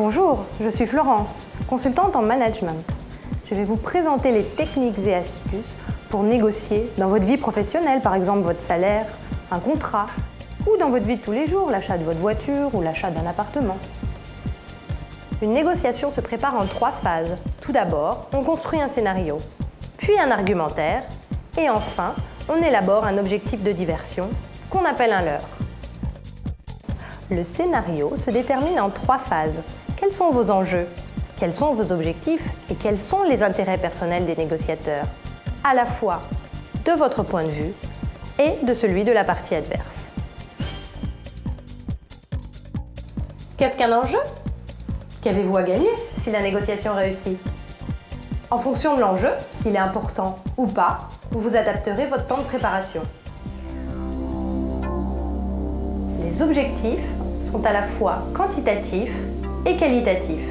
Bonjour, je suis Florence, consultante en management. Je vais vous présenter les techniques et astuces pour négocier dans votre vie professionnelle, par exemple votre salaire, un contrat, ou dans votre vie de tous les jours, l'achat de votre voiture ou l'achat d'un appartement. Une négociation se prépare en 3 phases. Tout d'abord, on construit un scénario, puis un argumentaire, et enfin, on élabore un objectif de diversion qu'on appelle un leurre. Le scénario se détermine en 3 phases. Quels sont vos enjeux? Quels sont vos objectifs? Et quels sont les intérêts personnels des négociateurs? À la fois de votre point de vue et de celui de la partie adverse. Qu'est-ce qu'un enjeu? Qu'avez-vous à gagner si la négociation réussit? En fonction de l'enjeu, s'il est important ou pas, vous adapterez votre temps de préparation. Les objectifs sont à la fois quantitatifs et qualitatifs.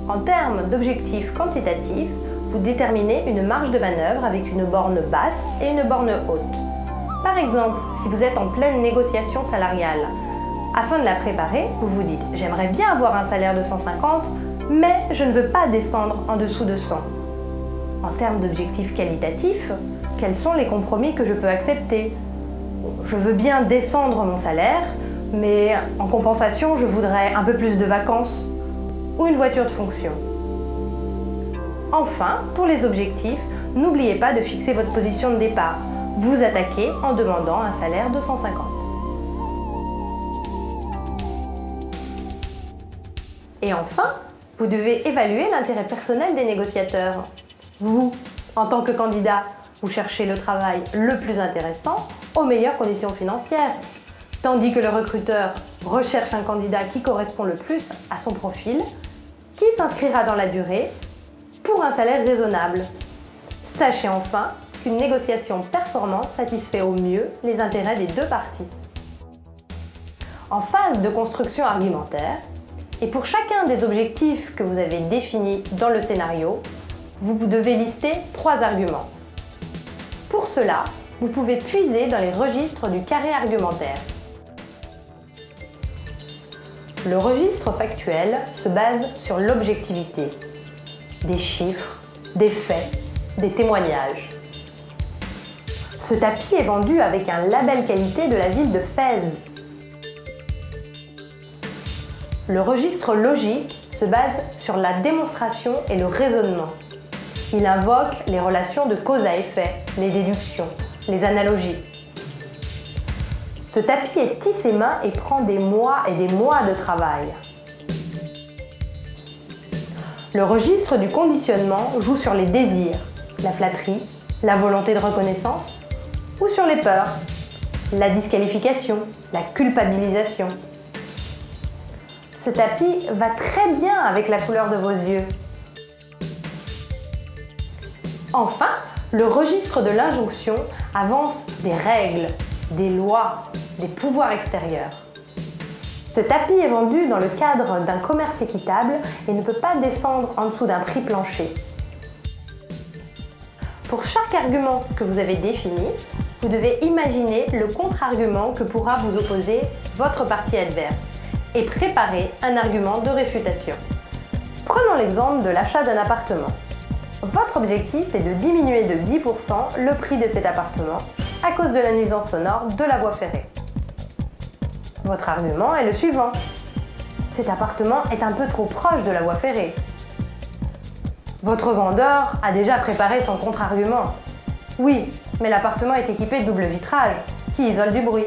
En termes d'objectifs quantitatifs, vous déterminez une marge de manœuvre avec une borne basse et une borne haute. Par exemple, si vous êtes en pleine négociation salariale, afin de la préparer, vous vous dites « J'aimerais bien avoir un salaire de 150, mais je ne veux pas descendre en dessous de 100 ». En termes d'objectifs qualitatifs, quels sont les compromis que je peux accepter? Je veux bien descendre mon salaire, mais en compensation, je voudrais un peu plus de vacances ou une voiture de fonction. Enfin, pour les objectifs, n'oubliez pas de fixer votre position de départ. Vous attaquez en demandant un salaire de 150. Et enfin, vous devez évaluer l'intérêt personnel des négociateurs. Vous, en tant que candidat, vous cherchez le travail le plus intéressant aux meilleures conditions financières, tandis que le recruteur recherche un candidat qui correspond le plus à son profil, qui s'inscrira dans la durée pour un salaire raisonnable. Sachez enfin qu'une négociation performante satisfait au mieux les intérêts des 2 parties. En phase de construction argumentaire, et pour chacun des objectifs que vous avez définis dans le scénario, vous devez lister 3 arguments. Pour cela, vous pouvez puiser dans les registres du carré argumentaire. Le registre factuel se base sur l'objectivité, des chiffres, des faits, des témoignages. Ce tapis est vendu avec un label qualité de la ville de Fès. Le registre logique se base sur la démonstration et le raisonnement. Il invoque les relations de cause à effet, les déductions, les analogies. Ce tapis est tissé main et prend des mois et des mois de travail. Le registre du conditionnement joue sur les désirs, la flatterie, la volonté de reconnaissance, ou sur les peurs, la disqualification, la culpabilisation. Ce tapis va très bien avec la couleur de vos yeux. Enfin, le registre de l'injonction avance des règles, des lois, des pouvoirs extérieurs. Ce tapis est vendu dans le cadre d'un commerce équitable et ne peut pas descendre en dessous d'un prix plancher. Pour chaque argument que vous avez défini, vous devez imaginer le contre-argument que pourra vous opposer votre partie adverse et préparer un argument de réfutation. Prenons l'exemple de l'achat d'un appartement. Votre objectif est de diminuer de 10% le prix de cet appartement à cause de la nuisance sonore de la voie ferrée. Votre argument est le suivant. Cet appartement est un peu trop proche de la voie ferrée. Votre vendeur a déjà préparé son contre-argument. Oui, mais l'appartement est équipé de double vitrage qui isole du bruit.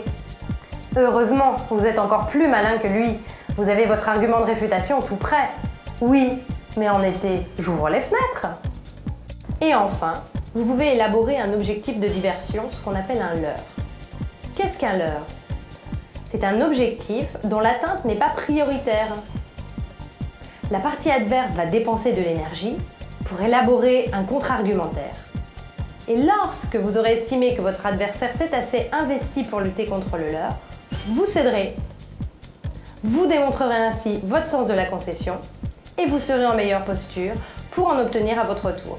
Heureusement, vous êtes encore plus malin que lui. Vous avez votre argument de réfutation tout prêt. Oui, mais en été, j'ouvre les fenêtres. Et enfin, vous pouvez élaborer un objectif de diversion, ce qu'on appelle un leurre. Qu'est-ce qu'un leurre? C'est un objectif dont l'atteinte n'est pas prioritaire. La partie adverse va dépenser de l'énergie pour élaborer un contre-argumentaire. Et lorsque vous aurez estimé que votre adversaire s'est assez investi pour lutter contre le leurre, vous céderez. Vous démontrerez ainsi votre sens de la concession et vous serez en meilleure posture pour en obtenir à votre tour.